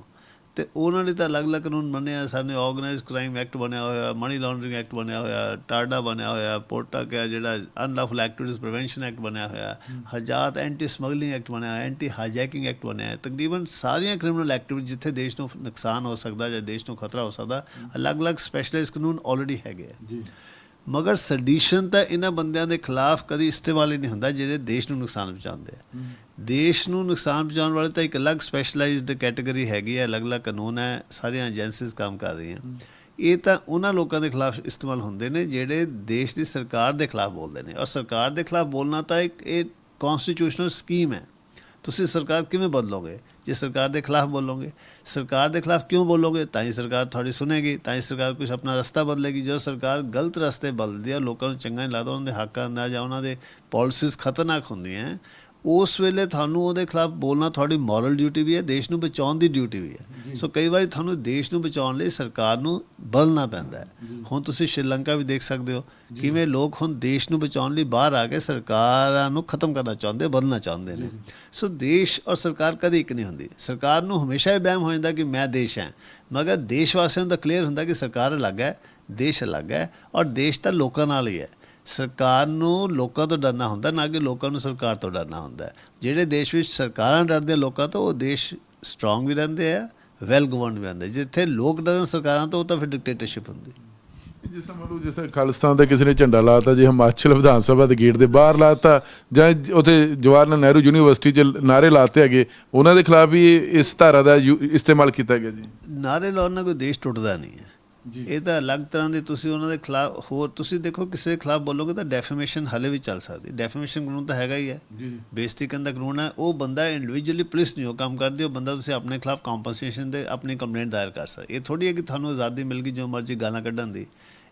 ਅਤੇ ਉਹਨਾਂ ਨੇ ਤਾਂ ਅਲੱਗ-ਅਲੱਗ ਕਾਨੂੰਨ ਬਣਿਆ। ਸਾਡੇ ਆਰਗੇਨਾਈਜ਼ਡ ਕ੍ਰਾਈਮ ਐਕਟ ਬਣਿਆ ਹੋਇਆ, ਮਨੀ ਲਾਂਡਰਿੰਗ ਐਕਟ ਬਣਿਆ ਹੋਇਆ, ਟਾਡਾ ਬਣਿਆ ਹੋਇਆ, ਪੋਟਾ ਕਿਆ ਜਿਹੜਾ ਅਨਲੌਫੁਲ ਐਕਟੀਵਿਟੀਜ਼ ਪ੍ਰੀਵੈਂਸ਼ਨ ਐਕਟ ਬਣਿਆ ਹੋਇਆ, ਹਜ਼ਾਤ ਐਂਟੀ ਸਮਗਲਿੰਗ ਐਕਟ ਬਣਿਆ ਹੋਇਆ, ਐਂਟੀ ਹਾਈਜੈਕਿੰਗ ਐਕਟ ਬਣਿਆ ਹੈ। ਤਕਰੀਬਨ ਸਾਰੀਆਂ ਕ੍ਰਿਮੀਨਲ ਐਕਟੀਵਿਟੀ ਜਿੱਥੇ ਦੇਸ਼ ਨੂੰ ਨੁਕਸਾਨ ਹੋ ਸਕਦਾ ਜਾਂ ਦੇਸ਼ ਨੂੰ ਖਤਰਾ ਹੋ ਸਕਦਾ, ਅਲੱਗ-ਅਲੱਗ ਸਪੈਸ਼ਲਾਈਜ਼ਡ ਕਾਨੂੰਨ ਆਲਰੇਡੀ ਹੈਗੇ ਆ। ਮਗਰ ਸੈਡੀਸ਼ਨ ਤਾਂ ਇਹਨਾਂ ਬੰਦਿਆਂ ਦੇ ਖਿਲਾਫ ਕਦੀ ਇਸਤੇਮਾਲ ਹੀ ਨਹੀਂ ਹੁੰਦਾ ਜਿਹੜੇ ਦੇਸ਼ ਨੂੰ ਨੁਕਸਾਨ ਪਹੁੰਚਾਉਂਦੇ ਆ। ਦੇਸ਼ ਨੂੰ ਨੁਕਸਾਨ ਪਹੁੰਚਾਉਣ ਵਾਲੇ ਤਾਂ ਇੱਕ ਅਲੱਗ ਸਪੈਸ਼ਲਾਈਜ਼ਡ ਕੈਟੇਗਰੀ ਹੈਗੀ ਹੈ, ਅਲੱਗ-ਅਲੱਗ ਕਾਨੂੰਨ ਹੈ, ਸਾਰੀਆਂ ਏਜੰਸੀਜ਼ ਕੰਮ ਕਰ ਰਹੀਆਂ। ਇਹ ਤਾਂ ਉਹਨਾਂ ਲੋਕਾਂ ਦੇ ਖਿਲਾਫ ਇਸਤੇਮਾਲ ਹੁੰਦੇ ਨੇ ਜਿਹੜੇ ਦੇਸ਼ ਦੀ ਸਰਕਾਰ ਦੇ ਖਿਲਾਫ ਬੋਲਦੇ ਨੇ, ਔਰ ਸਰਕਾਰ ਦੇ ਖਿਲਾਫ ਬੋਲਣਾ ਤਾਂ ਇਹ ਕੌਨਸਟੀਟਿਊਸ਼ਨਲ ਸਕੀਮ ਹੈ। ਤੁਸੀਂ ਸਰਕਾਰ ਕਿਵੇਂ ਬਦਲੋਗੇ? ਜੇ ਸਰਕਾਰ ਦੇ ਖਿਲਾਫ ਬੋਲੋਗੇ, ਸਰਕਾਰ ਦੇ ਖਿਲਾਫ ਕਿਉਂ ਬੋਲੋਗੇ? ਤਾਂ ਹੀ ਸਰਕਾਰ ਤੁਹਾਡੀ ਸੁਣੇਗੀ, ਤਾਂ ਹੀ ਸਰਕਾਰ ਕੁਛ ਆਪਣਾ ਰਸਤਾ ਬਦਲੇਗੀ। ਜਦੋਂ ਸਰਕਾਰ ਗਲਤ ਰਸਤੇ ਬਦਲਦੀ ਹੈ, ਲੋਕਾਂ ਨੂੰ ਚੰਗਾ ਨਹੀਂ ਲੱਗਦਾ, ਉਹਨਾਂ ਦੇ ਹੱਕਾਂ ਦਾ ਜਾਂ ਉਹਨਾਂ ਦੇ ਪੋਲਿਸੀਜ਼ ਖਤਰਨਾਕ ਹੁੰਦੀਆਂ, ਉਸ ਵੇਲੇ ਤੁਹਾਨੂੰ ਉਹਦੇ ਖਿਲਾਫ ਬੋਲਣਾ ਤੁਹਾਡੀ ਮੋਰਲ ਡਿਊਟੀ ਵੀ ਹੈ, ਦੇਸ਼ ਨੂੰ ਬਚਾਉਣ ਦੀ ਡਿਊਟੀ ਵੀ ਹੈ। ਸੋ ਕਈ ਵਾਰੀ ਤੁਹਾਨੂੰ ਦੇਸ਼ ਨੂੰ ਬਚਾਉਣ ਲਈ ਸਰਕਾਰ ਨੂੰ ਬਦਲਣਾ ਪੈਂਦਾ ਹੈ। ਹੁਣ ਤੁਸੀਂ ਸ਼੍ਰੀਲੰਕਾ ਵੀ ਦੇਖ ਸਕਦੇ ਹੋ ਕਿਵੇਂ ਲੋਕ ਹੁਣ ਦੇਸ਼ ਨੂੰ ਬਚਾਉਣ ਲਈ ਬਾਹਰ ਆ ਕੇ ਸਰਕਾਰਾਂ ਨੂੰ ਖਤਮ ਕਰਨਾ ਚਾਹੁੰਦੇ, ਬਦਲਣਾ ਚਾਹੁੰਦੇ ਨੇ। ਸੋ ਦੇਸ਼ ਔਰ ਸਰਕਾਰ ਕਦੇ ਇੱਕ ਨਹੀਂ ਹੁੰਦੀ। ਸਰਕਾਰ ਨੂੰ ਹਮੇਸ਼ਾ ਇਹ ਵਹਿਮ ਹੋ ਜਾਂਦਾ ਕਿ ਮੈਂ ਦੇਸ਼ ਹਾਂ, ਮਗਰ ਦੇਸ਼ ਵਾਸੀਆਂ ਨੂੰ ਤਾਂ ਕਲੀਅਰ ਹੁੰਦਾ ਕਿ ਸਰਕਾਰ ਅਲੱਗ ਹੈ, ਦੇਸ਼ ਅਲੱਗ ਹੈ, ਔਰ ਦੇਸ਼ ਤਾਂ ਲੋਕਾਂ ਨਾਲ ਹੀ ਹੈ। ਸਰਕਾਰ ਨੂੰ ਲੋਕਾਂ ਤੋਂ ਡਰਨਾ ਹੁੰਦਾ, ਨਾ ਕਿ ਲੋਕਾਂ ਨੂੰ ਸਰਕਾਰ ਤੋਂ ਡਰਨਾ ਹੁੰਦਾ। ਜਿਹੜੇ ਦੇਸ਼ ਵਿੱਚ ਸਰਕਾਰਾਂ ਡਰਦੇ ਲੋਕਾਂ ਤੋਂ, ਉਹ ਦੇਸ਼ ਸਟਰੋਂਗ ਵੀ ਰਹਿੰਦੇ ਆ, ਵੈਲ ਗਵਰਨਡ ਵੀ ਰਹਿੰਦੇ। ਜਿੱਥੇ ਲੋਕ ਡਰਨ ਸਰਕਾਰਾਂ ਤੋਂ, ਉਹ ਤਾਂ ਫਿਰ ਡਿਕਟੇਟਰਸ਼ਿਪ ਹੁੰਦੀ। ਜਿਸ ਤਰ੍ਹਾਂ ਮੰਨ ਲਓ, ਜਿਸ ਤਰ੍ਹਾਂ ਖਾਲਿਸਤਾਨ ਦਾ ਕਿਸੇ ਨੇ ਝੰਡਾ ਲਾਤਾ, ਜੇ ਹਿਮਾਚਲ ਵਿਧਾਨ ਸਭਾ ਦੇ ਗੇਟ ਦੇ ਬਾਹਰ ਲਾਤਾ, ਜਾਂ ਉੱਥੇ ਜਵਾਹਰ ਲਾਲ ਨਹਿਰੂ ਯੂਨੀਵਰਸਿਟੀ 'ਚ ਨਾਅਰੇ ਲਾਤੇ ਹੈਗੇ, ਉਹਨਾਂ ਦੇ ਖਿਲਾਫ ਵੀ ਇਸ ਧਾਰਾ ਦਾ ਇਸਤੇਮਾਲ ਕੀਤਾ ਗਿਆ ਜੀ। ਨਾਅਰੇ ਲਾਉਣ ਨਾਲ ਕੋਈ ਦੇਸ਼ ਟੁੱਟਦਾ ਨਹੀਂ ਹੈ। ਇਹ ਤਾਂ ਅਲੱਗ ਤਰ੍ਹਾਂ ਦੀ ਤੁਸੀਂ ਉਹਨਾਂ ਦੇ ਖਿਲਾਫ ਹੋਰ ਤੁਸੀਂ ਦੇਖੋ ਕਿਸੇ ਦੇ ਖਿਲਾਫ ਬੋਲੋਗੇ ਤਾਂ ਡੈਫੇਮੇਸ਼ਨ ਹਲੇ ਵੀ ਚੱਲ ਸਕਦੀ। ਡੈਫੇਮੇਸ਼ਨ ਕਾਨੂੰਨ ਤਾਂ ਹੈਗਾ ਹੀ ਹੈ, ਬੇਇੱਜ਼ਤੀ ਕਰਨ ਦਾ ਕਾਨੂੰਨ ਹੈ। ਉਹ ਬੰਦਾ ਇੰਡੀਵਿਜੂਅਲੀ ਪੁਲਿਸ ਨਹੀਂ ਉਹ ਕੰਮ ਕਰਦੀ, ਉਹ ਬੰਦਾ ਤੁਸੀਂ ਆਪਣੇ ਖਿਲਾਫ ਕੰਪਨਸੇਸ਼ਨ ਦੇ ਆਪਣੀ ਕੰਪਲੇਂਟ ਦਾਇਰ ਕਰ ਸਕਦੇ। ਇਹ ਥੋੜੀ ਹੈ ਕਿ ਤੁਹਾਨੂੰ ਆਜ਼ਾਦੀ ਮਿਲ ਗਈ ਜੋ ਮਰਜ਼ੀ ਗਾਲਾਂ ਕੱਢਣ ਦੀ,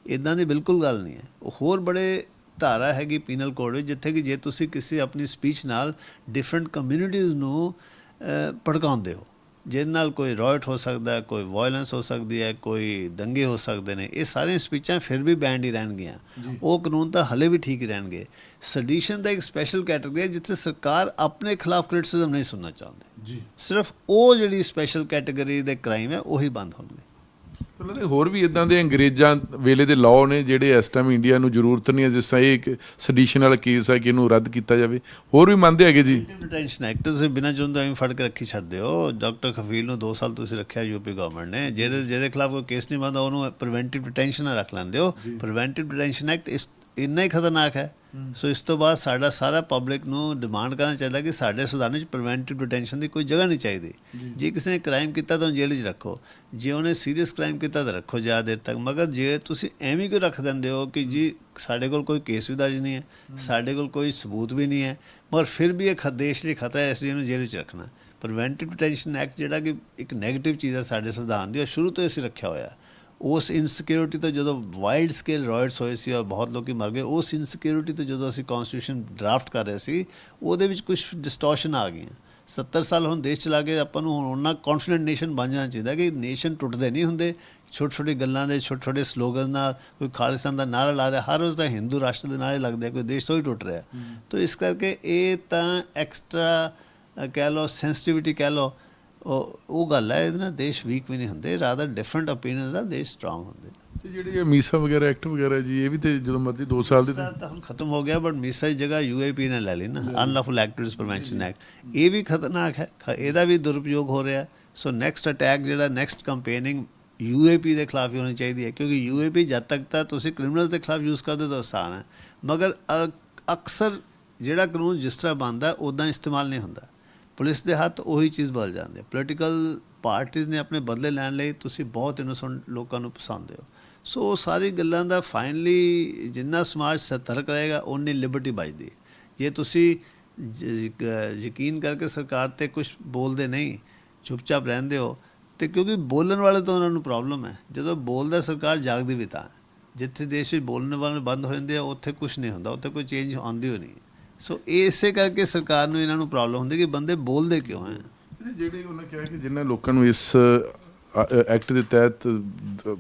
ਇਦਾਂ ਦੀ ਬਿਲਕੁਲ ਗੱਲ ਨਹੀਂ ਹੈ। ਉਹ ਹੋਰ ਬੜੇ ਧਾਰਾ ਹੈਗੀ ਪੀਨਲ ਕੋਡ ਵਿੱਚ, ਜਿੱਥੇ ਕਿ ਜੇ ਤੁਸੀਂ ਕਿਸੇ ਆਪਣੀ ਸਪੀਚ ਨਾਲ ਡਿਫਰੈਂਟ ਕਮਿਊਨਿਟੀਜ਼ ਨੂੰ ਭੜਕਾਉਂਦੇ ਹੋ, ਜਿਹਦੇ ਨਾਲ ਕੋਈ ਰॉयਟ ਹੋ ਸਕਦਾ, ਕੋਈ ਵਾਇਲੈਂਸ ਹੋ ਸਕਦੀ ਹੈ, ਕੋਈ ਦੰਗੇ ਹੋ ਸਕਦੇ ਨੇ, ਇਹ ਸਾਰੀਆਂ ਸਪੀਚਾਂ ਫਿਰ ਵੀ ਬੈਂਡ ਹੀ ਰਹਿਣਗੀਆਂ। ਉਹ ਕਾਨੂੰਨ ਤਾਂ ਹਲੇ ਵੀ ਠੀਕ ਹੀ ਰਹਿਣਗੇ। ਸੈਡੀਸ਼ਨ ਦਾ ਇੱਕ ਸਪੈਸ਼ਲ ਕੈਟਾਗਰੀ ਹੈ ਜਿੱਥੇ ਸਰਕਾਰ ਆਪਣੇ ਖਿਲਾਫ ਕ੍ਰਿਟਿਸਿਜ਼ਮ ਨਹੀਂ ਸੁਣਨਾ ਚਾਹੁੰਦੀ, ਸਿਰਫ ਉਹ ਜਿਹੜੀ ਸਪੈਸ਼ਲ ਕੈਟਾਗਰੀ ਦੇ ਕ੍ਰਾਈਮ ਹੈ ਉਹੀ ਬੰਦ ਹੋਣਗੇ। ਹੋਰ ਵੀ ਇਦਾਂ ਦੇ ਅੰਗਰੇਜ਼ਾਂ ਵੇਲੇ ਦੇ ਲਾਅ ਨੇ ਜਿਹੜੇ ਇਸ ਟਾਈਮ ਇੰਡੀਆ ਨੂੰ ਜ਼ਰੂਰਤ ਨਹੀਂ ਹੈ, ਜਿਸ ਤਰ੍ਹਾਂ ਇਹ ਇੱਕ ਸੈਡੀਸ਼ਨ ਵਾਲਾ ਕੇਸ ਹੈ ਕਿ ਇਹਨੂੰ ਰੱਦ ਕੀਤਾ ਜਾਵੇ, ਹੋਰ ਵੀ ਮੰਨਦੇ ਹੈਗੇ ਜੀ। ਡਿਟੈਂਸ਼ਨ ਐਕਟ ਤੁਸੀਂ ਬਿਨਾਂ ਚੁਣਦੇ ਐਵੇਂ ਫੜ ਕੇ ਰੱਖੀ ਛੱਡਦੇ ਹੋ। ਡਾਕਟਰ ਖਫੀਲ ਨੂੰ 2 ਸਾਲ ਤੁਸੀਂ ਰੱਖਿਆ ਯੂਪੀ ਗਵਰਨਮੈਂਟ ਨੇ, ਜਿਹਦੇ ਖਿਲਾਫ ਕੋਈ ਕੇਸ ਨਹੀਂ ਬਣਦਾ ਉਹਨੂੰ ਪ੍ਰੀਵੈਂਟਿਵ ਡਿਟੈਂਸ਼ਨ ਨਾਲ ਰੱਖ ਲੈਂਦੇ ਹੋ। ਪ੍ਰੀਵੈਂਟਿਵ ਡਿਟੈਂਸ਼ਨ ਐਕਟ ਇੰਨਾ ਹੀ ਖਤਰਨਾਕ ਹੈ। ਸੋ ਇਸ ਤੋਂ ਬਾਅਦ ਸਾਡਾ ਸਾਰਾ ਪਬਲਿਕ ਨੂੰ ਡਿਮਾਂਡ ਕਰਨਾ ਚਾਹੀਦਾ ਕਿ ਸਾਡੇ ਸੰਵਿਧਾਨ ਵਿੱਚ ਪ੍ਰੀਵੈਂਟਿਵ ਡਿਟੈਂਸ਼ਨ ਦੀ ਕੋਈ ਜਗ੍ਹਾ ਨਹੀਂ ਚਾਹੀਦੀ। ਜੇ ਕਿਸੇ ਨੇ ਕ੍ਰਾਈਮ ਕੀਤਾ ਤਾਂ ਜੇਲ੍ਹ 'ਚ ਰੱਖੋ, ਜੇ ਉਹਨੇ ਸੀਰੀਅਸ ਕ੍ਰਾਈਮ ਕੀਤਾ ਤਾਂ ਰੱਖੋ ਜ਼ਿਆਦਾ ਦੇਰ ਤੱਕ। ਮਗਰ ਜੇ ਤੁਸੀਂ ਐਵੇਂ ਕਿਉਂ ਰੱਖ ਦਿੰਦੇ ਹੋ ਕਿ ਜੀ ਸਾਡੇ ਕੋਲ ਕੋਈ ਕੇਸ ਵੀ ਦਰਜ ਨਹੀਂ ਹੈ, ਸਾਡੇ ਕੋਲ ਕੋਈ ਸਬੂਤ ਵੀ ਨਹੀਂ ਹੈ, ਮਗਰ ਫਿਰ ਵੀ ਇਹ ਦੇਸ਼ ਲਈ ਖਤਰਾ ਹੈ, ਇਸ ਲਈ ਇਹਨੂੰ ਜੇਲ੍ਹ 'ਚ ਰੱਖਣਾ। ਪ੍ਰੀਵੈਂਟਿਵ ਡਿਟੈਂਸ਼ਨ ਐਕਟ ਜਿਹੜਾ ਕਿ ਇੱਕ ਨੈਗੇਟਿਵ ਚੀਜ਼ ਹੈ ਸਾਡੇ ਸੰਵਿਧਾਨ ਦੀ, ਉਹ ਸ਼ੁਰੂ ਤੋਂ ਅਸੀਂ ਰੱਖਿਆ ਹੋਇਆ। ਉਸ ਇਨਸਿਕਿਉਰਿਟੀ ਤੋਂ ਜਦੋਂ ਵਾਈਲਡ ਸਕੇਲ ਰॉयट्स ਹੋਏ ਸੀ ਔਰ ਬਹੁਤ ਲੋਕੀ ਮਰ ਗਏ, ਉਸ ਇਨਸਿਕਿਉਰਿਟੀ ਤੋਂ ਜਦੋਂ ਅਸੀਂ ਕੌਨਸਟੀਟਿਊਸ਼ਨ ਡਰਾਫਟ ਕਰ ਰਹੇ ਸੀ ਉਹਦੇ ਵਿੱਚ ਕੁਝ ਡਿਸਟੋਰਸ਼ਨ ਆ ਗਈਆਂ। 70 ਸਾਲ ਹੁਣ ਦੇਸ਼ ਚਲਾ ਕੇ ਆਪਾਂ ਨੂੰ ਹੁਣ ਉਹਨਾਂ ਕੌਨਫੀਡੈਂਟ ਨੇਸ਼ਨ ਬਣ ਜਾਣਾ ਚਾਹੀਦਾ ਕਿ ਨੇਸ਼ਨ ਟੁੱਟਦੇ ਨਹੀਂ ਹੁੰਦੇ ਛੋਟੀ ਛੋਟੀ ਗੱਲਾਂ ਦੇ, ਛੋਟੇ ਛੋਟੇ ਸਲੋਗਨ ਨਾਲ। ਕੋਈ ਖਾਲਿਸਤਾਨ ਦਾ ਨਾਰਾ ਲਾ ਰਿਹਾ, ਹਰ ਰੋਜ਼ ਤਾਂ ਹਿੰਦੂ ਰਾਸ਼ਟਰ ਦੇ ਨਾਰੇ ਲੱਗਦੇ, ਕੋਈ ਦੇਸ਼ ਤੋਂ ਹੀ ਟੁੱਟ ਰਿਹਾ। ਤਾਂ ਇਸ ਕਰਕੇ ਇਹ ਤਾਂ ਐਕਸਟਰਾ ਕਹਿ ਲਓ, ਸੈਂਸਿਟੀਵਿਟੀ ਕਹਿ ਲਓ, ਉਹ ਗੱਲ ਹੈ। ਇਹਦੇ ਨਾਲ ਦੇਸ਼ ਵੀਕ ਵੀ ਨਹੀਂ ਹੁੰਦੇ, ਰਾਦਰ ਡਿਫਰੈਂਟ ਓਪੀਨੀਅਨ ਨਾਲ ਦੇਸ਼ ਸਟਰੋਂਗ ਹੁੰਦੇ। ਤੇ ਜਿਹੜੇ ਮੀਸਾ ਵਗੈਰਾ ਐਕਟ ਵਗੈਰਾ ਜੀ, ਇਹ ਵੀ ਤੇ ਜਦੋਂ ਮਰਜ਼ੀ 2 ਸਾਲ ਦੇ ਤਾਂ ਹੁਣ ਖਤਮ ਹੋ ਗਿਆ, ਬਟ ਮੀਸਾ ਦੀ ਜਗ੍ਹਾ UAP ਨੇ ਲੈ ਲਈ ਨਾ, ਅਨਲੌਫੁਲ ਐਕਟੀਵਿਟੀਜ਼ ਪ੍ਰੀਵੈਂਸ਼ਨ ਐਕਟ। ਇਹ ਵੀ ਖਤਰਨਾਕ ਹੈ, ਇਹਦਾ ਵੀ ਦੁਰਉਪਯੋਗ ਹੋ ਰਿਹਾ। ਸੋ ਨੈਕਸਟ ਅਟੈਕ ਜਿਹੜਾ ਨੈਕਸਟ ਕੰਪੇਨਿੰਗ UAP ਦੇ ਖਿਲਾਫ ਹੀ ਹੋਣੀ ਚਾਹੀਦੀ ਹੈ, ਕਿਉਂਕਿ UAP ਜਦ ਤੱਕ ਤਾਂ ਤੁਸੀਂ ਕ੍ਰਿਮੀਨਲ ਦੇ ਖਿਲਾਫ ਯੂਜ਼ ਕਰਦੇ ਤਾਂ ਆਸਾਨ ਹੈ, ਮਗਰ ਅਕਸਰ ਜਿਹੜਾ ਕਾਨੂੰਨ ਜਿਸ ਤਰ੍ਹਾਂ ਬਣਦਾ ਉੱਦਾਂ ਇਸਤੇਮਾਲ ਨਹੀਂ ਹੁੰਦਾ। ਪੁਲਿਸ ਦੇ ਹੱਥ ਉਹੀ ਚੀਜ਼ ਬਦਲ ਜਾਂਦੀ ਹੈ। ਪੋਲੀਟੀਕਲ ਪਾਰਟੀਜ਼ ਨੇ ਆਪਣੇ ਬਦਲੇ ਲੈਣ ਲਈ ਤੁਸੀਂ ਬਹੁਤ ਇਨੋਸੈਂਟ ਲੋਕਾਂ ਨੂੰ ਪਸੰਦ ਹੋ। ਸੋ ਸਾਰੀ ਗੱਲਾਂ ਦਾ ਫਾਈਨਲੀ ਜਿੰਨਾ ਸਮਾਜ ਸਤਰਕ ਰਹੇਗਾ ਉਨੀ ਲਿਬਰਟੀ ਬਚਦੀ। ਜੇ ਤੁਸੀਂ ਯਕੀਨ ਕਰਕੇ ਸਰਕਾਰ 'ਤੇ ਕੁਝ ਬੋਲਦੇ ਨਹੀਂ, ਚੁੱਪਚਾਪ ਰਹਿੰਦੇ ਹੋ, ਤੇ ਕਿਉਂਕਿ ਬੋਲਣ ਵਾਲੇ ਤਾਂ ਉਹਨਾਂ ਨੂੰ ਪ੍ਰੋਬਲਮ ਹੈ। ਜਦੋਂ ਬੋਲਦਾ ਸਰਕਾਰ ਜਾਗਦੀ ਵੀ ਤਾਂ। ਜਿੱਥੇ ਦੇਸ਼ ਵਿੱਚ ਬੋਲਣ ਵਾਲੇ ਬੰਦ ਹੋ ਜਾਂਦੇ ਆ ਉੱਥੇ ਕੁਝ ਨਹੀਂ ਹੁੰਦਾ, ਉੱਥੇ ਕੋਈ ਚੇਂਜ ਆਉਂਦੀ ਹੋ ਨਹੀਂ। ਸੋ ਇਸੇ ਕਰਕੇ ਸਰਕਾਰ ਨੂੰ ਇਹਨਾਂ ਨੂੰ ਪ੍ਰੋਬਲਮ ਹੁੰਦੀ ਕਿ ਬੰਦੇ ਬੋਲਦੇ ਕਿਉਂ ਹੈ। ਜਿਹੜੇ ਉਹਨਾਂ ਕਿਹਾ ਕਿ ਜਿਨ੍ਹਾਂ ਲੋਕਾਂ ਨੂੰ ਇਸ ਐਕਟ ਦੇ ਤਹਿਤ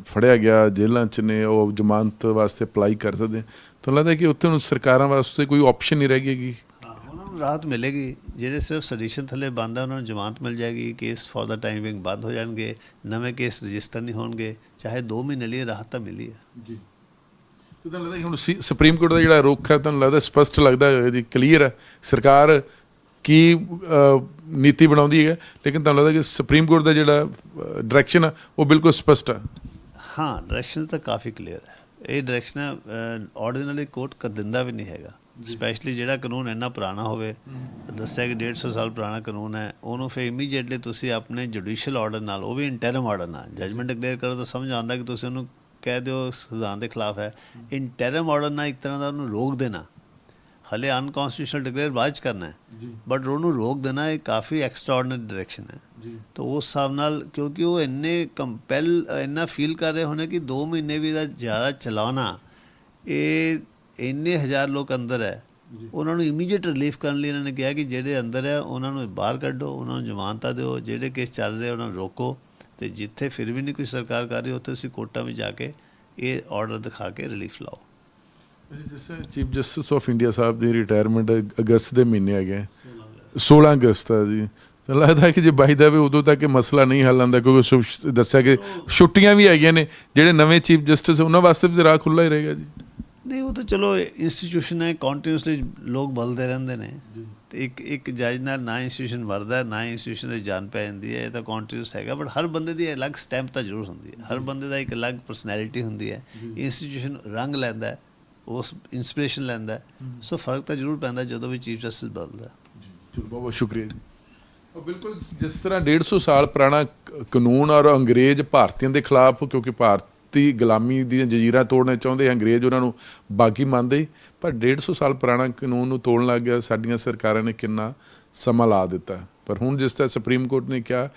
ਫੜਿਆ ਗਿਆ ਜੇਲ੍ਹਾਂ 'ਚ ਨੇ, ਉਹ ਜ਼ਮਾਨਤ ਵਾਸਤੇ ਅਪਲਾਈ ਕਰ ਸਕਦੇ। ਤੁਹਾਨੂੰ ਲੱਗਦਾ ਕਿ ਉੱਥੇ ਨੂੰ ਸਰਕਾਰਾਂ ਵਾਸਤੇ ਕੋਈ ਆਪਸ਼ਨ ਨਹੀਂ ਰਹਿ ਗਈ? ਉਹਨਾਂ ਨੂੰ ਰਾਹਤ ਮਿਲੇਗੀ। ਜਿਹੜੇ ਸਿਰਫ ਸੈਡੀਸ਼ਨ ਥੱਲੇ ਬੰਦ ਆ ਉਹਨਾਂ ਨੂੰ ਜ਼ਮਾਨਤ ਮਿਲ ਜਾਏਗੀ, case for the time being ਬੰਦ ਹੋ ਜਾਣਗੇ, ਨਵੇਂ ਕੇਸ ਰਜਿਸਟਰ ਨਹੀਂ ਹੋਣਗੇ, ਚਾਹੇ 2 ਮਹੀਨੇ ਲਈ ਰਾਹਤ ਤਾਂ ਮਿਲੀ ਹੈ ਜੀ। ਤੁਹਾਨੂੰ ਲੱਗਦਾ ਹੁਣ ਸੁਪਰੀਮ ਕੋਰਟ ਦਾ ਜਿਹੜਾ ਰੁੱਖ ਹੈ, ਤੁਹਾਨੂੰ ਲੱਗਦਾ ਸਪਸ਼ਟ ਲੱਗਦਾ ਜੀ, ਕਲੀਅਰ ਹੈ ਸਰਕਾਰ ਕੀ ਨੀਤੀ ਬਣਾਉਂਦੀ ਹੈ, ਲੇਕਿਨ ਤੁਹਾਨੂੰ ਲੱਗਦਾ ਕਿ ਸੁਪਰੀਮ ਕੋਰਟ ਦਾ ਜਿਹੜਾ ਡਾਇਰੈਕਸ਼ਨ ਹੈ ਉਹ ਬਿਲਕੁਲ ਸਪਸ਼ਟ ਹੈ? ਹਾਂ, ਡਾਇਰੈਕਸ਼ਨ ਤਾਂ ਕਾਫੀ ਕਲੀਅਰ ਹੈ। ਇਹ ਡਾਇਰੈਕਸ਼ਨ ਆਰਡੀਨਰੀ ਕੋਰਟ ਕਰ ਦਿੰਦਾ ਵੀ ਨਹੀਂ ਹੈਗਾ, ਸਪੈਸ਼ਲੀ ਜਿਹੜਾ ਕਾਨੂੰਨ ਇੰਨਾ ਪੁਰਾਣਾ ਹੋਵੇ। ਦੱਸਿਆ ਕਿ 150 ਸਾਲ ਪੁਰਾਣਾ ਕਾਨੂੰਨ ਹੈ, ਉਹਨੂੰ ਫਿਰ ਇਮੀਡੀਏਟਲੀ ਤੁਸੀਂ ਆਪਣੇ ਜੁਡੀਸ਼ੀਅਲ ਆਰਡਰ ਨਾਲ, ਉਹ ਵੀ ਇੰਟਰਮ ਆਰਡਰ ਨਾਲ ਜਜਮੈਂਟ ਡਿਕਲੇਅਰ ਕਰੋ ਤਾਂ ਸਮਝ ਆਉਂਦਾ ਕਿ ਤੁਸੀਂ ਉਹਨੂੰ ਕਹਿ ਦਿਓ ਸੰਵਿਧਾਨ ਦੇ ਖਿਲਾਫ ਹੈ। ਇੰਟਰਮ ਆਰਡਰ ਨਾਲ ਇੱਕ ਤਰ੍ਹਾਂ ਦਾ ਉਹਨੂੰ ਰੋਕ ਦੇਣਾ, ਹਲੇ ਅਨਕॉन्स्टिट्यूशनल ਡਿਕਲੇਅਰ ਬਾਅਦ 'ਚ ਕਰਨਾ ਹੈ, ਬਟ ਉਹਨੂੰ ਰੋਕ ਦੇਣਾ ਇਹ ਕਾਫੀ ਐਕਸਟਰਾਆਰਡੀਨਰੀ ਡਾਇਰੈਕਸ਼ਨ ਹੈ। ਤਾਂ ਉਸ ਹਿਸਾਬ ਨਾਲ, ਕਿਉਂਕਿ ਉਹ ਇੰਨਾ ਫੀਲ ਕਰ ਰਹੇ ਹੋਣੇ ਕਿ 2 ਮਹੀਨੇ ਵੀ ਦਾ ਜ਼ਿਆਦਾ ਚਲਾਉਣਾ, ਇਹ ਇੰਨੇ ਹਜ਼ਾਰ ਲੋਕ ਅੰਦਰ ਹੈ, ਉਹਨਾਂ ਨੂੰ ਇਮੀਡੀਏਟ ਰਿਲੀਫ ਕਰਨ ਲਈ ਇਹਨਾਂ ਨੇ ਕਿਹਾ ਕਿ ਜਿਹੜੇ ਅੰਦਰ ਹੈ ਉਹਨਾਂ ਨੂੰ ਬਾਹਰ ਕੱਢੋ, ਉਹਨਾਂ ਨੂੰ ਜ਼ਮਾਨਤਾਂ ਦਿਓ, ਜਿਹੜੇ ਕੇਸ ਚੱਲ ਰਹੇ ਉਹਨਾਂ ਨੂੰ ਰੋਕੋ, ਤੇ ਜਿੱਥੇ ਫਿਰ ਵੀ ਨਹੀਂ ਕੋਈ ਸਰਕਾਰ ਕਰ ਰਹੀ ਉੱਥੇ ਤੁਸੀਂ ਕੋਰਟਾਂ ਵਿੱਚ ਜਾ ਕੇ ਇਹ ਆਰਡਰ ਦਿਖਾ ਕੇ ਰਿਲੀਫ ਲਾਓ। ਜਿਸ chief justice of India Sahib the retirement ਅਗਸਤ ਦੇ ਮਹੀਨੇ ਹੈਗੇ, 16 ਅਗਸਤ ਆ ਜੀ। ਤਾਂ ਲੱਗਦਾ ਕਿ ਜੇ ਬਾਈ ਦਾ ਵੀ ਉਦੋਂ ਤੱਕ ਇਹ ਮਸਲਾ ਨਹੀਂ ਹੱਲ ਆਉਂਦਾ, ਕਿਉਂਕਿ ਦੱਸਿਆ ਕਿ ਛੁੱਟੀਆਂ ਵੀ ਹੈਗੀਆਂ ਨੇ, ਜਿਹੜੇ ਨਵੇਂ ਚੀਫ ਜਸਟਿਸ ਉਹਨਾਂ ਵਾਸਤੇ ਵੀ ਰਾਹ ਖੁੱਲ੍ਹਾ ਹੀ ਰਹੇਗਾ ਜੀ। ਨਹੀਂ, ਉਹ ਤਾਂ ਚਲੋ ਇੰਸਟੀਟਿਊਸ਼ਨ ਹੈ, ਕੰਟੀਨਿਊਸਲੀ ਲੋਕ ਬਦਲਦੇ ਰਹਿੰਦੇ ਨੇ, ਤੇ ਇੱਕ ਜੱਜ ਨਾਲ ਨਾ ਇੰਸਟੀਟਿਊਸ਼ਨ ਵਰਦਾ, ਨਾ ਇੰਸਟੀਟਿਊਸ਼ਨ ਦੀ ਜਾਨ ਪੈ ਜਾਂਦੀ ਹੈ। ਇਹ ਤਾਂ ਕੰਟੀਨਿਊਸ ਹੈਗਾ, ਬਟ ਹਰ ਬੰਦੇ ਦੀ ਅਲੱਗ ਸਟੈਂਪ ਤਾਂ ਜ਼ਰੂਰ ਹੁੰਦੀ ਹੈ, ਹਰ ਬੰਦੇ ਦਾ ਇੱਕ ਅਲੱਗ ਪਰਸਨੈਲਿਟੀ ਹੁੰਦੀ ਹੈ। ਇੰਸਟੀਟਿਊਸ਼ਨ ਰੰਗ ਲੈਂਦਾ ਹੈ, ਉਸ ਇੰਸਪੀਰੇਸ਼ਨ ਲੈਂਦਾ, ਸੋ ਫਰਕ ਤਾਂ ਜ਼ਰੂਰ ਪੈਂਦਾ ਜਦੋਂ ਵੀ ਚੀਫ ਜਸਟਿਸ ਬਦਲਦਾ। ਚਲੋ ਬਹੁਤ ਬਹੁਤ ਸ਼ੁਕਰੀਆ ਜੀ। ਬਿਲਕੁਲ ਜਿਸ ਤਰ੍ਹਾਂ 150 ਸਾਲ ਪੁਰਾਣਾ ਕਾਨੂੰਨ ਔਰ ਅੰਗਰੇਜ਼ ਭਾਰਤੀਆਂ ਦੇ ਖਿਲਾਫ, ਕਿਉਂਕਿ ਭਾਰਤੀ ਦੀ ਗੁਲਾਮੀ ਦੀਆਂ ਜੰਜੀਰਾਂ ਤੋੜਨਾ ਚਾਹੁੰਦੇ ਅੰਗਰੇਜ਼, ਉਹਨਾਂ ਨੂੰ ਬਾਗੀ ਮੰਨਦੇ ਸੀ। ਪਰ 150 ਸਾਲ ਪੁਰਾਣਾ ਕਾਨੂੰਨ ਨੂੰ ਤੋੜਨ ਲੱਗ ਗਿਆ। ਸਾਡੀਆਂ ਸਰਕਾਰਾਂ ਨੇ ਕਿੰਨਾ ਸਮਾਂ ਲਾ ਦਿੱਤਾ। ਪਰ ਹੁਣ ਜਿਸ ਤਰ੍ਹਾਂ ਸੁਪਰੀਮ ਕੋਰਟ ਨੇ ਕਿਹਾ,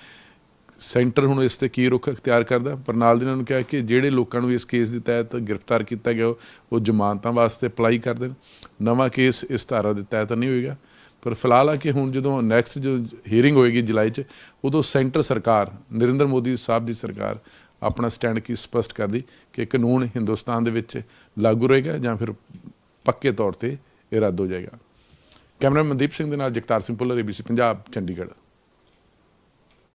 ਸੈਂਟਰ ਹੁਣ ਇਸ 'ਤੇ ਕੀ ਰੁਖ ਅਖਤਿਆਰ ਕਰਦਾ, ਪਰ ਨਾਲ ਦੀ ਨਾਲ ਕਿਹਾ ਕਿ ਜਿਹੜੇ ਲੋਕਾਂ ਨੂੰ ਇਸ ਕੇਸ ਦੇ ਤਹਿਤ ਗ੍ਰਿਫਤਾਰ ਕੀਤਾ ਗਿਆ ਉਹ ਜ਼ਮਾਨਤਾਂ ਵਾਸਤੇ ਅਪਲਾਈ ਕਰ ਦੇਣ। ਨਵਾਂ ਕੇਸ ਇਸ ਧਾਰਾ ਦੇ ਤਹਿਤ ਨਹੀਂ ਹੋਏਗਾ। ਪਰ ਫਿਲਹਾਲ ਆ ਕਿ ਹੁਣ ਜਦੋਂ ਨੈਕਸਟ ਜੋ ਹੀਅਰਿੰਗ ਹੋਏਗੀ ਜੁਲਾਈ 'ਚ, ਉਦੋਂ ਸੈਂਟਰ ਸਰਕਾਰ, ਨਰਿੰਦਰ ਮੋਦੀ ਸਾਹਿਬ ਦੀ ਸਰਕਾਰ ਆਪਣਾ ਸਟੈਂਡ ਕੀ ਸਪਸ਼ਟ ਕਰਦੀ ਕਿ ਕਾਨੂੰਨ ਹਿੰਦੁਸਤਾਨ ਦੇ ਵਿੱਚ ਲਾਗੂ ਰਹੇਗਾ ਜਾਂ ਫਿਰ ਪੱਕੇ ਤੌਰ 'ਤੇ ਇਹ ਰੱਦ ਹੋ ਜਾਏਗਾ। ਕੈਮਰਾ ਮਨਦੀਪ ਸਿੰਘ ਦੇ ਨਾਲ ਜਗਤਾਰ ਸਿੰਘ ਭੁੱਲਰ, ABC ਪੰਜਾਬ, ਚੰਡੀਗੜ੍ਹ।